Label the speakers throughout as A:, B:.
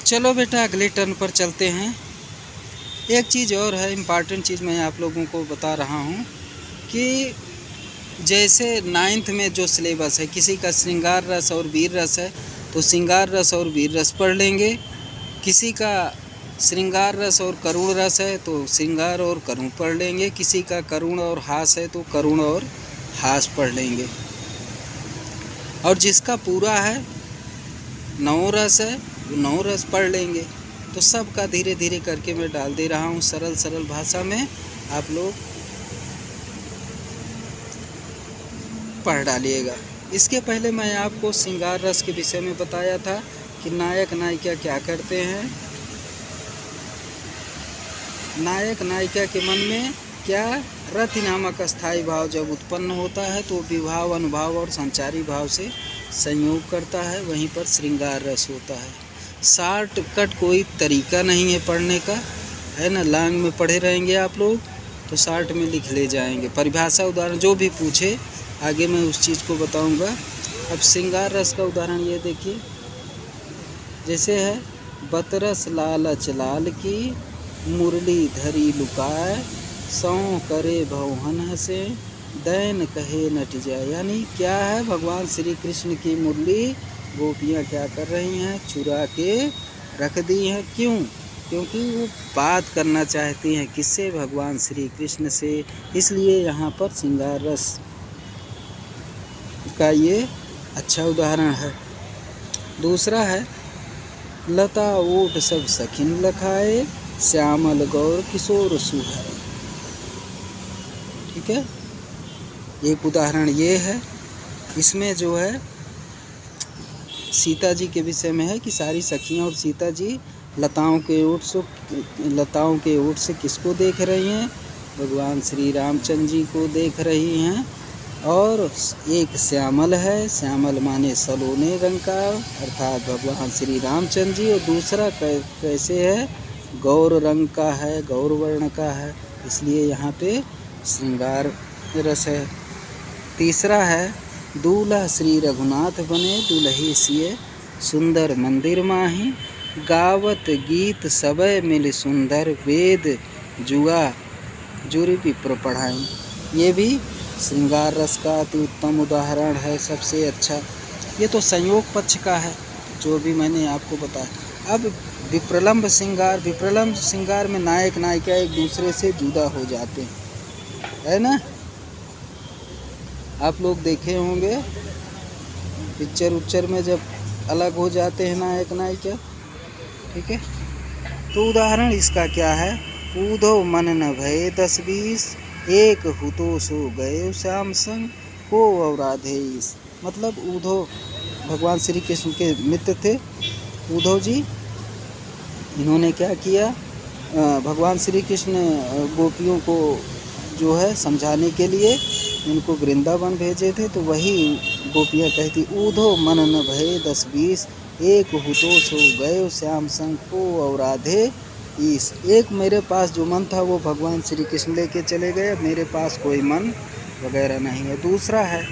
A: चलो बेटा अगले टर्न पर चलते हैं। एक चीज़ और है, इम्पॉर्टेंट चीज़ मैं आप लोगों को बता रहा हूँ कि जैसे 9th में जो सिलेबस है, किसी का श्रृंगार रस और वीर रस है तो श्रृंगार रस और वीर रस पढ़ लेंगे। किसी का श्रृंगार रस और करुण रस है तो श्रृंगार और करुण पढ़ लेंगे। किसी का करुण और हास है तो करुण और हास पढ़ लेंगे। और जिसका पूरा है 9 रस है वो 9 रस पढ़ लेंगे। तो सबका धीरे धीरे करके मैं डाल दे रहा हूँ सरल सरल भाषा में, आप लोग पढ़ डालिएगा। इसके पहले मैं आपको श्रृंगार रस के विषय में बताया था कि नायक नायिका क्या करते हैं। नायक नायिका के मन में क्या रति नामक स्थायी भाव जब उत्पन्न होता है तो विभाव अनुभाव और संचारी भाव से संयोग करता है, वहीं पर श्रृंगार रस होता है। शॉर्ट कट कोई तरीका नहीं है पढ़ने का, है ना। लॉन्ग में पढ़े रहेंगे आप लोग तो शॉर्ट में लिख ले जाएंगे। परिभाषा उदाहरण जो भी पूछे आगे मैं उस चीज़ को बताऊंगा। अब श्रृंगार रस का उदाहरण ये देखिए, जैसे है बतरस लालच लाल की मुरली धरी लुकाए, सौ करे भवहन हंसे दैन कहे नट जाए। यानी क्या है, भगवान श्री कृष्ण की मुरली गोपियाँ क्या कर रही हैं, चुरा के रख दी हैं। क्यों? क्योंकि वो बात करना चाहती हैं किससे, भगवान श्री कृष्ण से। इसलिए यहाँ पर श्रृंगार रस का ये अच्छा उदाहरण है। दूसरा है लता ओट सब सखिन लखाए, श्यामल गौर किशोर सुहाए। ठीक है, एक उदाहरण ये है। इसमें जो है सीता जी के विषय में है कि सारी सखियाँ और सीता जी लताओं के ओट से किसको देख रही हैं, भगवान श्री रामचंद्र जी को देख रही हैं। और एक श्यामल है, श्यामल माने सलोने रंग का, अर्थात भगवान श्री रामचंद्र जी। और दूसरा कैसे है, गौर रंग का है, गौर वर्ण का है, इसलिए यहाँ पे श्रृंगार रस है। तीसरा है दूल्हा श्री रघुनाथ बने, दुल्ही सिए सुंदर मंदिर माही, गावत गीत सबय मिल सुंदर, वेद जुआ जुरी विप्र पढ़ाई। ये भी श्रृंगार रस का अति उत्तम उदाहरण है, सबसे अच्छा। ये तो संयोग पक्ष का है जो भी मैंने आपको बताया। अब विप्रलंब श्रृंगार, विप्रलंब श्रृंगार में नायक नायिका एक दूसरे से जुदा हो जाते हैं, है ना। आप लोग देखे होंगे पिक्चर उच्चर में जब अलग हो जाते हैं नायक नायिका। ठीक है, तो उदाहरण इसका क्या है, ऊधो मन न भये 10-20, एक हुतो सो गए श्याम संग, को और राधे ईस। मतलब ऊधो भगवान श्री कृष्ण के मित्र थे ऊधव जी। इन्होंने क्या किया, भगवान श्री कृष्ण गोपियों को जो है समझाने के लिए उनको वृंदावन भेजे थे। तो वही गोपियाँ कहती ऊधो मन न भये 10-20, एक हुतो सो गए श्याम संग, को और राधे ईस। एक मेरे पास जो मन था वो भगवान श्री कृष्ण लेके चले गए, अब मेरे पास कोई मन वगैरह नहीं है। दूसरा है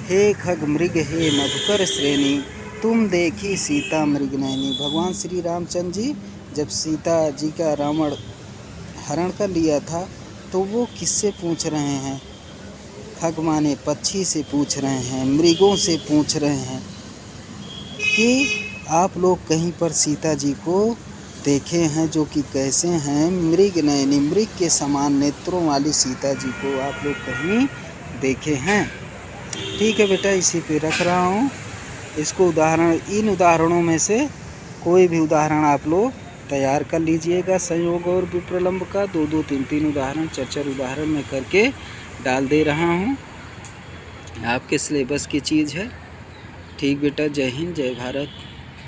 A: हे खग मृग हे मधुकर श्रेणी, तुम देखी सीता मृग नैनी। भगवान श्री रामचंद्र जी जब सीता जी का रावण हरण कर लिया था तो वो किससे पूछ रहे हैं, खग माने पक्षी से पूछ रहे हैं, मृगों से पूछ रहे हैं कि आप लोग कहीं पर सीता जी को देखे हैं जो कि कैसे हैं, मृग नयनी, मृग के समान नेत्रों वाली सीता जी को आप लोग कहीं देखे हैं। ठीक है बेटा, इसी पे रख रहा हूँ इसको उदाहरण। इन उदाहरणों में से कोई भी उदाहरण आप लोग तैयार कर लीजिएगा संयोग और विप्रलंब का। 2-2, 3-3 उदाहरण, 4-4 उदाहरण में करके डाल दे रहा हूँ, आपके सिलेबस की चीज़ है। ठीक बेटा, जय हिंद, जय भारत।